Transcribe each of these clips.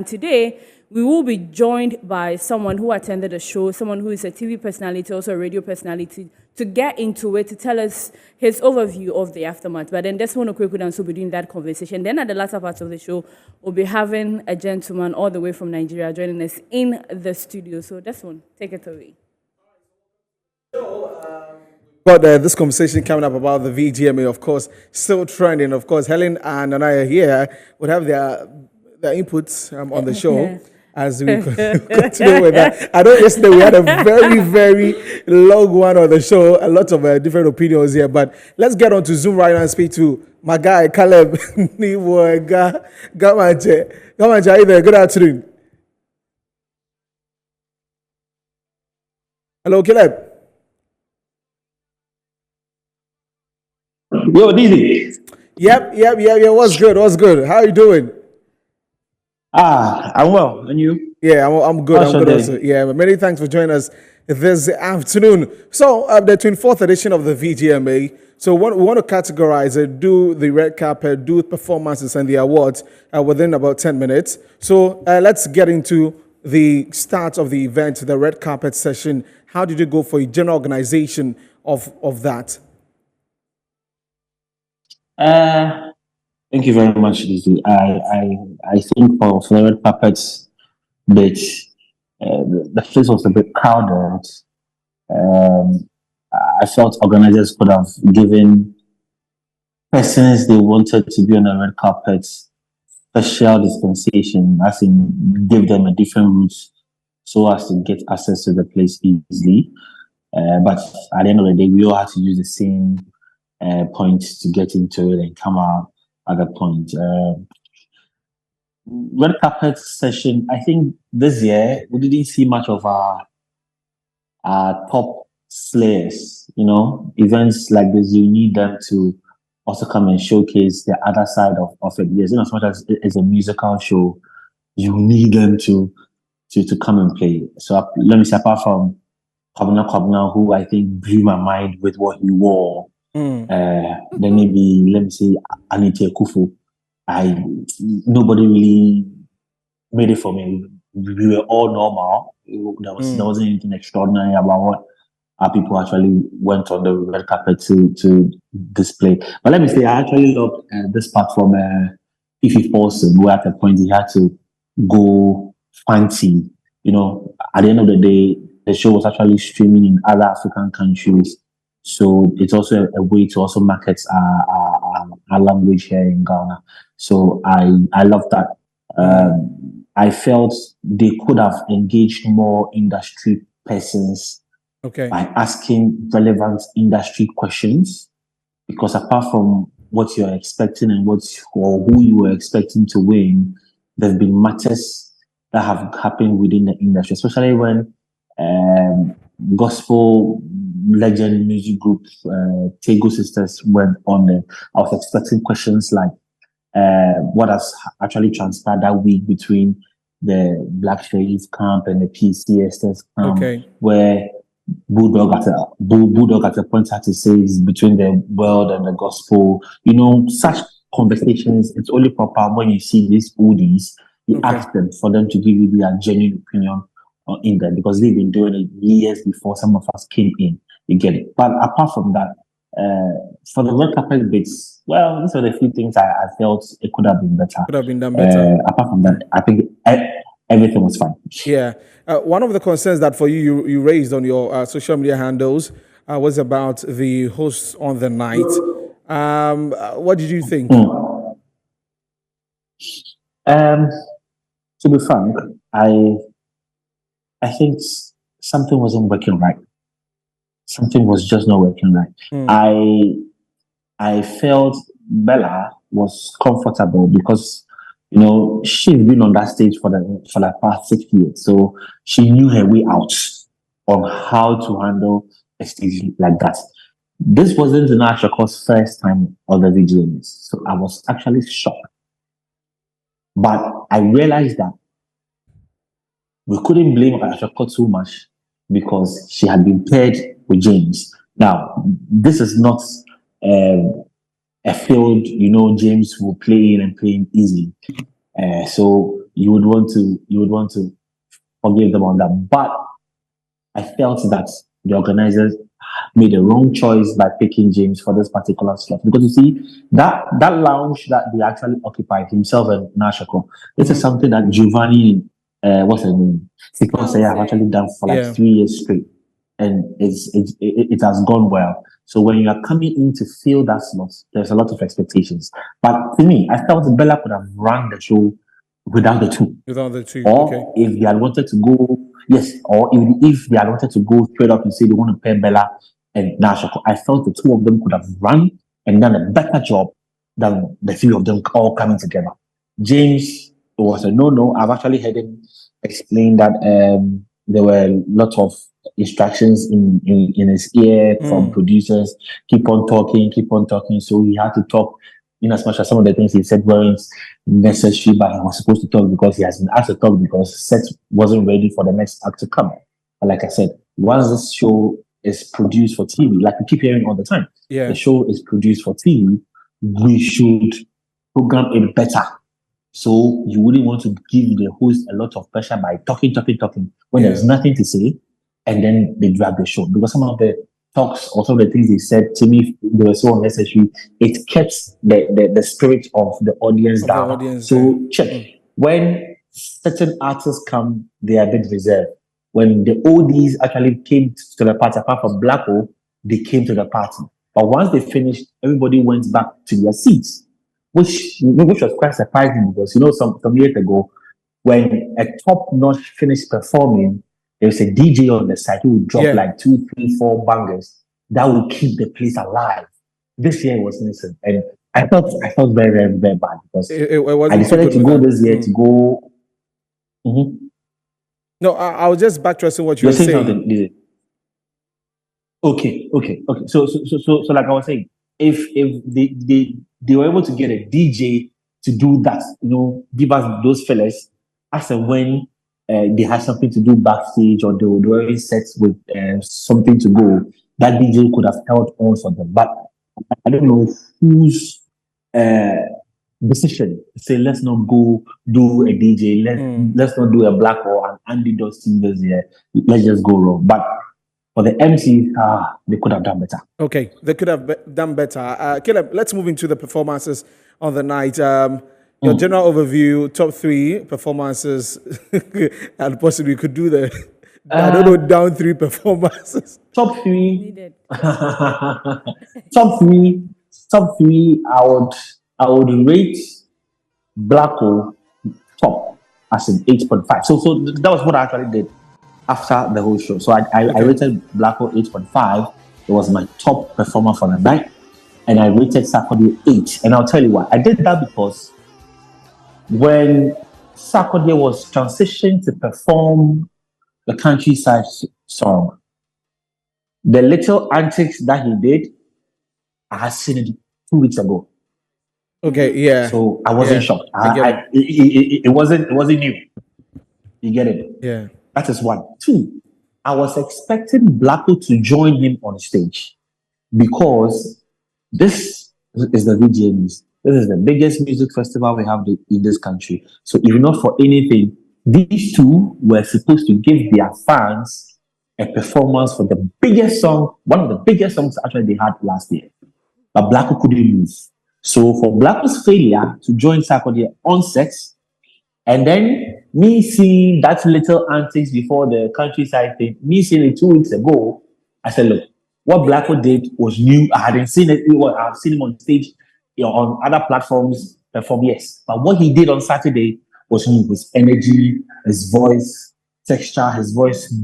And today, we will be joined by someone who attended the show, someone who is a TV personality, also a radio personality, to get into it, to tell us his overview of the aftermath. But then Desmond Okweku will be doing that conversation. Then at the latter part of the show, we'll be having a gentleman all the way from Nigeria joining us in the studio. So Desmond, take it away. But this conversation coming up about the VGMA, of course, still trending. Of course, Helen and Anaya here would have their inputs on the show as we continue with that. I know yesterday we had a very, very long one on the show, a lot of different opinions here, but let's get on to Zoom right now and speak to my guy, Caleb. Gamanje, are you there? Good afternoon. Hello, Caleb. Yo, Dizzy. Yep. What's good? How are you doing? I'm well. And you? Yeah, I'm good. I'm good also. Yeah, many thanks for joining us this afternoon. So, the 24th edition of the VGMA. So, we want to categorize it, do the red carpet, do performances and the awards within about 10 minutes. So, let's get into the start of the event, the red carpet session. How did you go for a general organization of that? Thank you very much, Lizzie. I think for the red carpets, the place was a bit crowded. I felt organizers could have given persons they wanted to be on the red carpet special dispensation, as in give them a different route so as to get access to the place easily. But at the end of the day, we all had to use the same point to get into it and come out at that point. Red carpet session, I think this year we didn't see much of our top slayers. Events like this, you need them to also come and showcase the other side of it. Yes, as much as it's a musical show, you need them to come and play. So let me say, apart from Kwabena, who I think blew my mind with what he wore. Then maybe let me say Anita Kufu. Nobody really made it for me. We were all normal. There wasn't anything extraordinary about what our people actually went on the red carpet to display. But let me say, I actually loved this part from Fifi Paulson, where at a point he had to go fancy. At the end of the day, the show was actually streaming in other African countries. So it's also a way to also market our language here in Ghana. So I love that. I felt they could have engaged more industry persons by asking relevant industry questions. Because apart from what you're expecting and who you were expecting to win, there have been matters that have happened within the industry, especially when gospel legend music group Tego Sisters went on there. I was expecting questions like what has actually transpired that week between the Black Sheriff camp and the PCSS camp, where Bulldog at a point had to say it's between the world and the gospel. Such conversations, it's only proper when you see these oldies, you ask them for them to give you their genuine opinion in them, because they've been doing it years before some of us came in. You get it. But apart from that, for the red carpet bits, well, these are the few things I felt it could have been better. Could have been done better. Apart from that, I think everything was fine. Yeah. One of the concerns that for you raised on your social media handles was about the hosts on the night. What did you think? To be frank, I think something wasn't working right. Something was just not working right. I felt Bella was comfortable because she's been on that stage for the past 6 years, so she knew her way out on how to handle a stage like that. This wasn't Zina Ashoko's first time on the VGMAs, so I was actually shocked. But I realized that we couldn't blame Ashoko too much because she had been paired with James. Now, this is not a field, James will play in and playing easy. So you would want to forgive them on that. But I felt that the organizers made a wrong choice by picking James for this particular slot, because you see that lounge that they actually occupied, himself and Nashako, this is something that Giovanni, what's her name, because they have actually done for like 3 years straight, and it has gone well. So when you are coming in to fill that slot, there's a lot of expectations. But to me, I felt Bella could have run the show without the two. Or if they had wanted to go, yes, or if they had wanted to go straight up and say they want to pair Bella and Nashako, I felt the two of them could have run and done a better job than the three of them all coming together. James was a no-no. I've actually heard him explain that there were a lot of instructions in his ear from producers. Keep on talking. So he had to talk, in as much as some of the things he said weren't necessary, but he was supposed to talk because he has been asked to talk because set wasn't ready for the next act to come. But like I said, once this show is produced for TV, like we keep hearing all the time, the show is produced for TV, we should program it better. So you wouldn't want to give the host a lot of pressure by talking when there's nothing to say, and then they drag the show. Because some of the talks or some of the things they said to me, they were so unnecessary. It kept the spirit of the audience down. So check. When certain artists come, they are a bit reserved. When the oldies actually came to the party, apart from Blacko, they came to the party. But once they finished, everybody went back to their seats, which was quite surprising, because some years ago, when a top-notch finished performing, there was a DJ on the side who would drop like 2, 3, 4 bangers that would keep the place alive. This year it was missing, and I felt very, very, very bad, because I decided to go this year to go. No, I was just backtracking what you were saying. Okay. So like I was saying, if they were able to get a DJ to do that, give us those fellas as and when they had something to do backstage, or they were already set with something to go, that DJ could have held on for them. But I don't know whose decision to say, let's not go do a DJ, let's not do a Black or an Andy Dustin this year, let's just go wrong. But for the MC, they could have done better. Okay, they could have done better. Caleb, let's move into the performances on the night. Your general overview, top 3 performances, and possibly could do the, I don't know, down 3 performances. Top 3. Top 3, I would rate Blacko top as an 8.5. So that was what I actually did after the whole show. So I rated Blacko 8.5. It was my top performer for the night. And I rated Sarkodie 8. And I'll tell you why. I did that because when Sarkodie was transitioned to perform the Countryside song, the little antics that he did, I had seen it 2 weeks ago. Okay, yeah. So I wasn't shocked. It wasn't new. You get it? Yeah. That is 1. 2, I was expecting Blacko to join him on stage, because this is the VGMAs. This is the biggest music festival we have in this country. So if not for anything, these two were supposed to give their fans a performance for the biggest song, one of the biggest songs actually they had last year. But Blacko couldn't move. So for Blacko's failure to join Sarkodie on set, and then me seeing that little antics before the Countryside thing, me seeing it 2 weeks ago, I said, look, what Blacko did was new. I hadn't seen it. I've seen him on stage, on other platforms perform, yes. But what he did on Saturday was new. His energy, his voice texture, his voice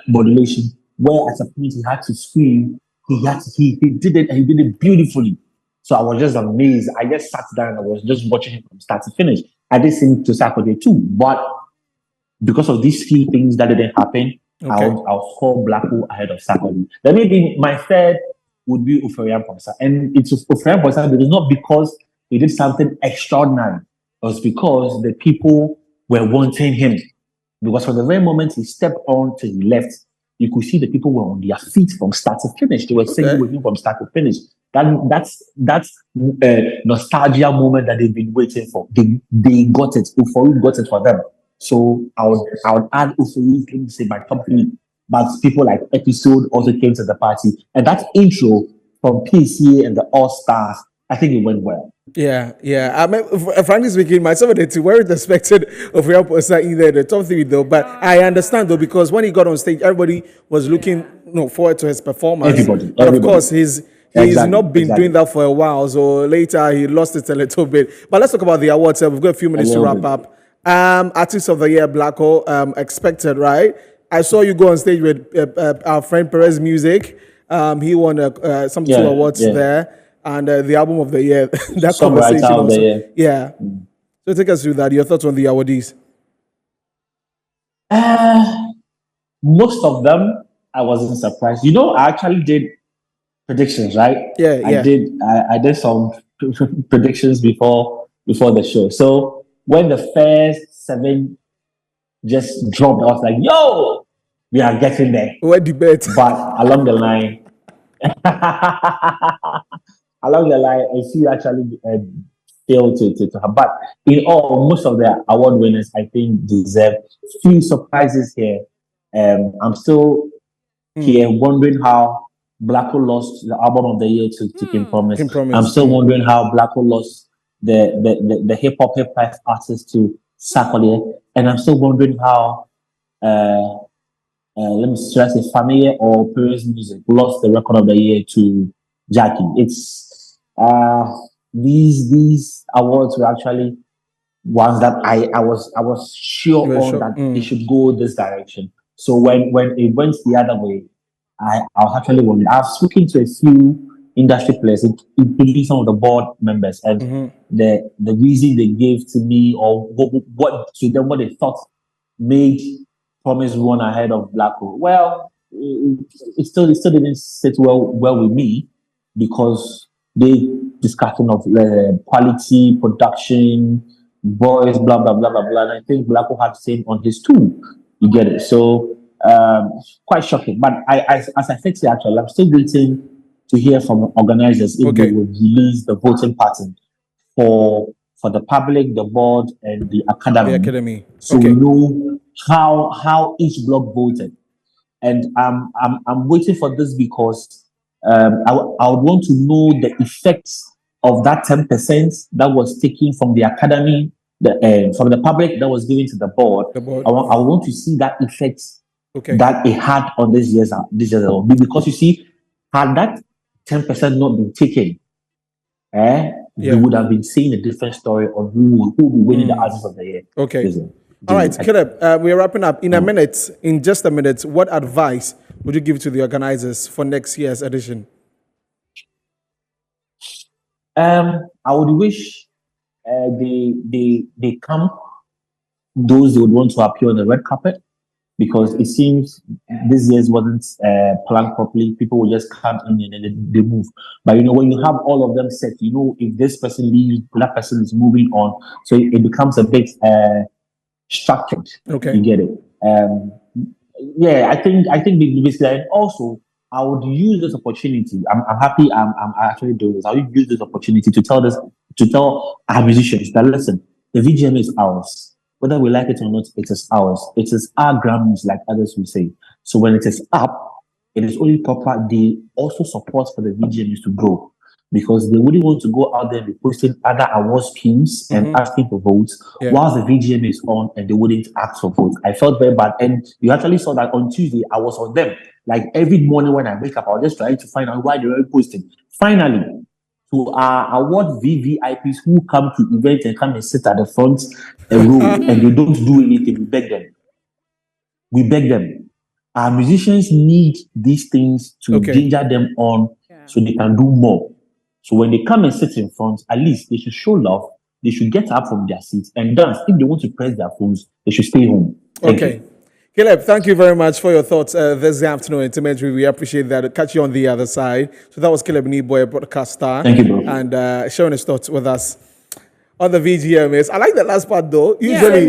modulation, where at a point he had to scream, he did it, and he did it beautifully. So I was just amazed. I just sat down and I was just watching him from start to finish. I did sing to Sarkodie too, but because of these few things that didn't happen, I'll score Blacko ahead of Sarkodie. Then maybe my third would be Uferian Ponsa. And it's Uferian Ponsa, but it's not because he did something extraordinary. It was because the people were wanting him. Because from the very moment he stepped on to the left, you could see the people were on their feet from start to finish. They were singing with him from start to finish. That's nostalgia moment that they've been waiting for. They got it. Ufori got it for them. So I would add Ufori came to say my company, but people like Episode also came to the party, and that intro from PCA and the All Stars, I think it went well. Yeah, yeah. I mean, frankly speaking, myself and the two weren't expected of Real Posa either the top three though. But I understand though, because when he got on stage, everybody was looking forward to his performance. Everybody. But of course, he's not been doing that for a while. So later he lost it a little bit. But let's talk about the awards. We've got a few minutes to wrap up. Artist of the Year, Blacko, expected, right? I saw you go on stage with our friend Perez Music. He won some 2 awards there. And the album of the year, that conversation also. Yeah. So take us through that. Your thoughts on the awardees? Most of them, I wasn't surprised. I actually did predictions, right? Yeah, I did some predictions before the show. So when the first 7 just dropped, I was like, "Yo, we are getting there." What debate? But along the line. I see actually failed to have. But in all, most of the award winners, I think, deserve few surprises here. I'm still here wondering how Blacko lost the album of the year to King Promise. I'm still wondering how Blacko lost the hip hop artist to Sarkodie, and I'm still wondering how let me stress it, Familia or Perez Music lost the record of the year to Jackie. It's these awards were actually ones that I was sure that they should go this direction. So when it went the other way, I was actually wondering. I've spoken to a few industry players, including some of the board members, and the reason they gave to me or what they thought made Promise won ahead of Blacko. Well, it still didn't sit well with me, because they discussion of quality, production, voice, blah blah blah blah blah. And I think Blacko had the same on his too. You get it? So quite shocking. But as I said, actually, I'm still waiting to hear from organizers if they will release the voting pattern for the public, the board, and the academy. So we know how each block voted. And I'm waiting for this because I would want to know the effects of that 10% that was taken from the academy, from the public that was given to the board. I want to see that effect that it had on this year's album. Because you see, had that 10% not been taken, we would have been seeing a different story on who will be winning the artist of the year. All right, Caleb, we're wrapping up. In just a minute, what advice would you give to the organizers for next year's edition? I would wish they come, those they would want to appear on the red carpet, because it seems this year's wasn't planned properly. People will just come in and they move. But when you have all of them set, if this person leaves, that person is moving on. So it becomes a bit structured. You get it? I think basically, and also I would use this opportunity. I'm happy. I'm actually doing this. I would use this opportunity to tell our musicians that, listen, the VGMA is ours. Whether we like it or not, it is ours. It is our Grammys, like others will say. So when it is up, it is only proper they also support for the VGMAs to grow, because they wouldn't want to go out there and be posting other award schemes and asking for votes whilst the VGMA is on and they wouldn't ask for votes. I felt very bad. And you actually saw that on Tuesday, I was on them. Like every morning when I wake up, I was just trying to find out why they were posting. Finally, to our award VVIPs who come to events and come and sit at the front row and they don't do anything, we beg them. Our musicians need these things to ginger them on so they can do more. So when they come and sit in front, at least they should show love. They should get up from their seats and dance. If they want to press their phones, they should stay home. Thank you. Caleb, thank you very much for your thoughts this afternoon. Intimately, we appreciate that. Catch you on the other side. So that was Caleb NII BOYE, broadcaster. Thank you, bro. And sharing his thoughts with us on the VGMAs. I like that last part though. Usually,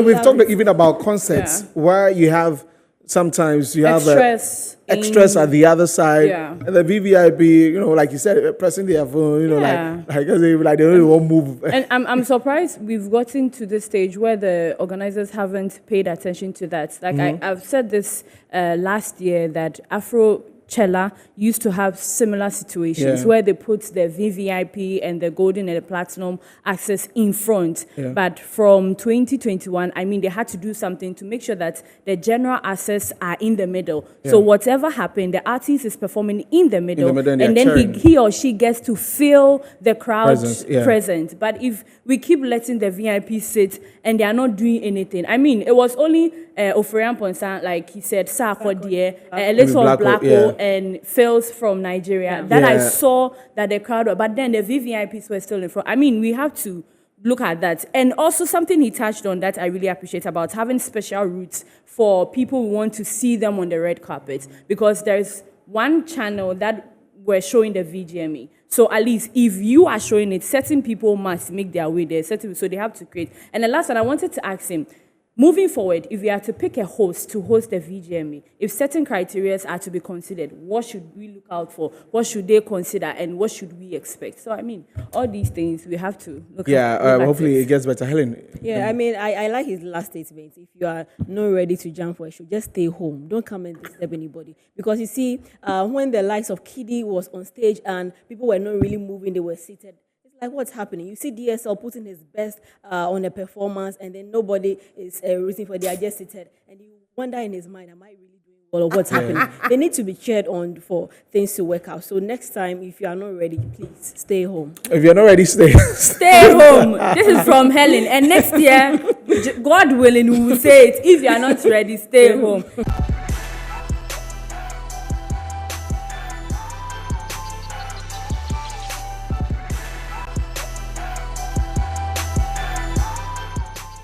we've talked even about concerts where you have sometimes you have extras at the other side. Yeah. And the VVIP, you know, like you said, pressing their phone, you know, Yeah. like they don't really want to move. And I'm surprised we've gotten to this stage where the organizers haven't paid attention to that. Like I've said this last year that Afro Chella used to have similar situations where they put the VVIP and the golden and the platinum access in front. Yeah. But from 2021, I mean, they had to do something to make sure that the general access are in the middle. Yeah. So whatever happened, the artist is performing in the middle, and and then he or she gets to feel the crowd present. But if we keep letting the VIP sit and they are not doing anything, I mean, it was only Oferian Ponsan, like he said, Sako Dear, a little Blacko, and Phils from Nigeria, that I saw that the crowd, but then the VVIPs were still in front. I mean, we have to look at that. And also something he touched on that I really appreciate about having special routes for people who want to see them on the red carpet, because there's one channel that we're showing the VGMA. So at least if you are showing it, certain people must make their way there. So they have to create. And the last one, I wanted to ask him, moving forward, if we are to pick a host to host the VGMA, if certain criteria are to be considered, what should we look out for? What should they consider? And what should we expect? So, I mean, all these things we have to look at. Hopefully it gets better. Helen? Yeah, I mean, I like his last statement. If you are not ready to jump for a show, just stay home. Don't come and disturb anybody. Because you see, when the likes of Kiddy was on stage and people were not really moving, they were seated, like what's happening? You see DSL putting his best on a performance, and then nobody is rooting for. They are just seated, and you wonder in his mind, am I really doing well, or what's happening? They need to be cheered on for things to work out. So next time, if you are not ready, please stay home. If you're not ready, stay home. This is from Helen, and next year, God willing, we will say it. If you are not ready, stay home.